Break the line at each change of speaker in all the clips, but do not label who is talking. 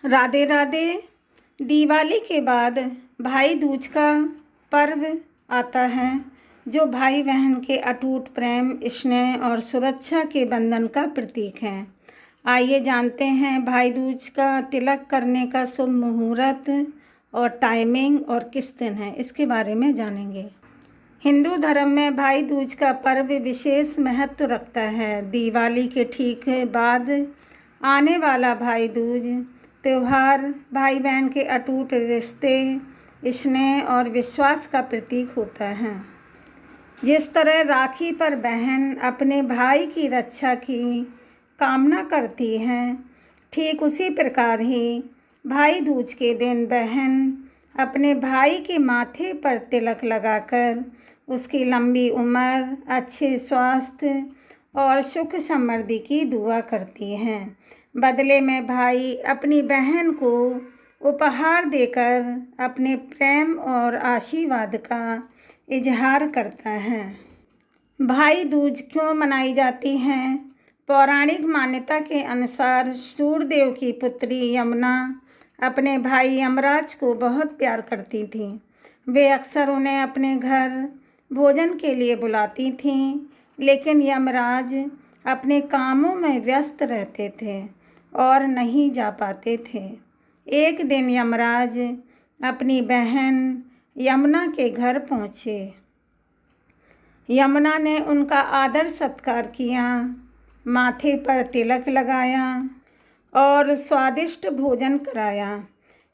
राधे राधे। दिवाली के बाद भाई दूज का पर्व आता है, जो भाई बहन के अटूट प्रेम, स्नेह और सुरक्षा के बंधन का प्रतीक है। आइए जानते हैं भाई दूज का तिलक करने का शुभ मुहूर्त और टाइमिंग और किस दिन है, इसके बारे में जानेंगे। हिंदू धर्म में भाई दूज का पर्व विशेष महत्व रखता है। दिवाली के ठीक बाद आने वाला भाई दूज त्यौहार भाई बहन के अटूट रिश्ते, स्नेह और विश्वास का प्रतीक होता है। जिस तरह राखी पर बहन अपने भाई की रक्षा की कामना करती है, ठीक उसी प्रकार ही भाई दूज के दिन बहन अपने भाई के माथे पर तिलक लगाकर उसकी लंबी उम्र, अच्छे स्वास्थ्य और सुख समृद्धि की दुआ करती हैं। बदले में भाई अपनी बहन को उपहार देकर अपने प्रेम और आशीर्वाद का इजहार करता है। भाई दूज क्यों मनाई जाती है? पौराणिक मान्यता के अनुसार सूर्यदेव की पुत्री यमुना अपने भाई यमराज को बहुत प्यार करती थी। वे अक्सर उन्हें अपने घर भोजन के लिए बुलाती थीं, लेकिन यमराज अपने कामों में व्यस्त रहते थे और नहीं जा पाते थे। एक दिन यमराज अपनी बहन यमुना के घर पहुँचे। यमुना ने उनका आदर सत्कार किया, माथे पर तिलक लगाया और स्वादिष्ट भोजन कराया।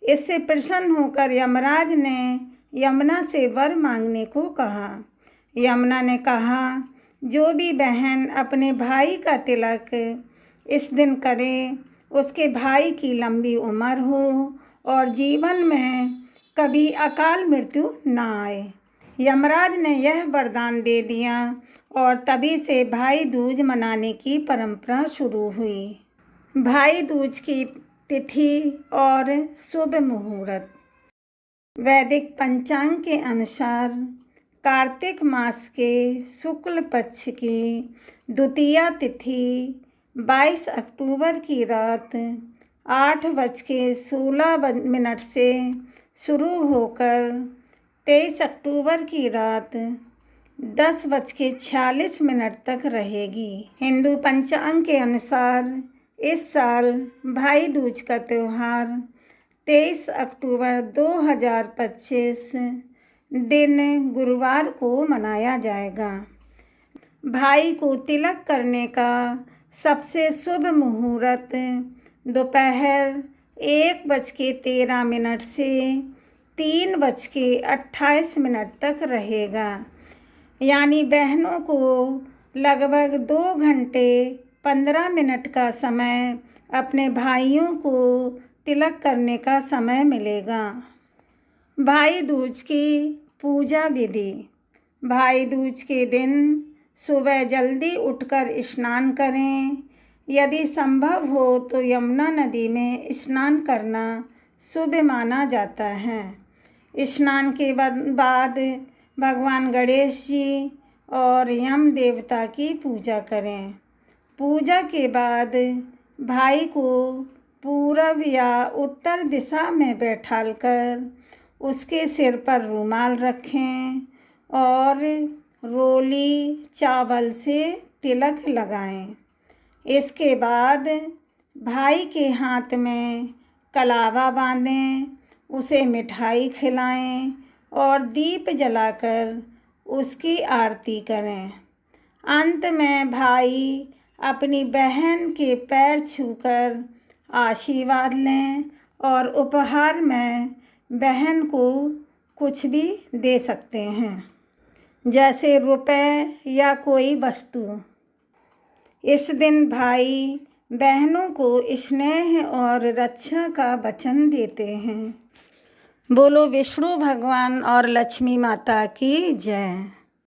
इससे प्रसन्न होकर यमराज ने यमुना से वर मांगने को कहा। यमुना ने कहा, जो भी बहन अपने भाई का तिलक इस दिन करे, उसके भाई की लंबी उम्र हो और जीवन में कभी अकाल मृत्यु ना आए। यमराज ने यह वरदान दे दिया और तभी से भाई दूज मनाने की परंपरा शुरू हुई। भाई दूज की तिथि और शुभ मुहूर्त। वैदिक पंचांग के अनुसार कार्तिक मास के शुक्ल पक्ष की द्वितीया तिथि 22 अक्टूबर की रात 8:16 से शुरू होकर 23 अक्टूबर की रात 10:46 तक रहेगी। हिंदू पंचांग के अनुसार इस साल भाई दूज का त्यौहार 23 अक्टूबर 2025 दिन गुरुवार को मनाया जाएगा। भाई को तिलक करने का सबसे शुभ मुहूर्त दोपहर 1:13 से 3:28 तक रहेगा। यानी बहनों को लगभग 2 घंटे 15 मिनट का समय अपने भाइयों को तिलक करने का समय मिलेगा। भाई दूज की पूजा विधि। भाई दूज के दिन सुबह जल्दी उठकर स्नान करें। यदि संभव हो तो यमुना नदी में स्नान करना शुभ माना जाता है। स्नान के बाद भगवान गणेश जी और यम देवता की पूजा करें। पूजा के बाद भाई को पूरब या उत्तर दिशा में बैठाकर उसके सिर पर रुमाल रखें और रोली चावल से तिलक लगाएं। इसके बाद भाई के हाथ में कलावा बांधें, उसे मिठाई खिलाएं और दीप जलाकर उसकी आरती करें। अंत में भाई अपनी बहन के पैर छूकर आशीर्वाद लें और उपहार में बहन को कुछ भी दे सकते हैं, जैसे रुपए या कोई वस्तु। इस दिन भाई बहनों को स्नेह और रक्षा का वचन देते हैं। बोलो विष्णु भगवान और लक्ष्मी माता की जय।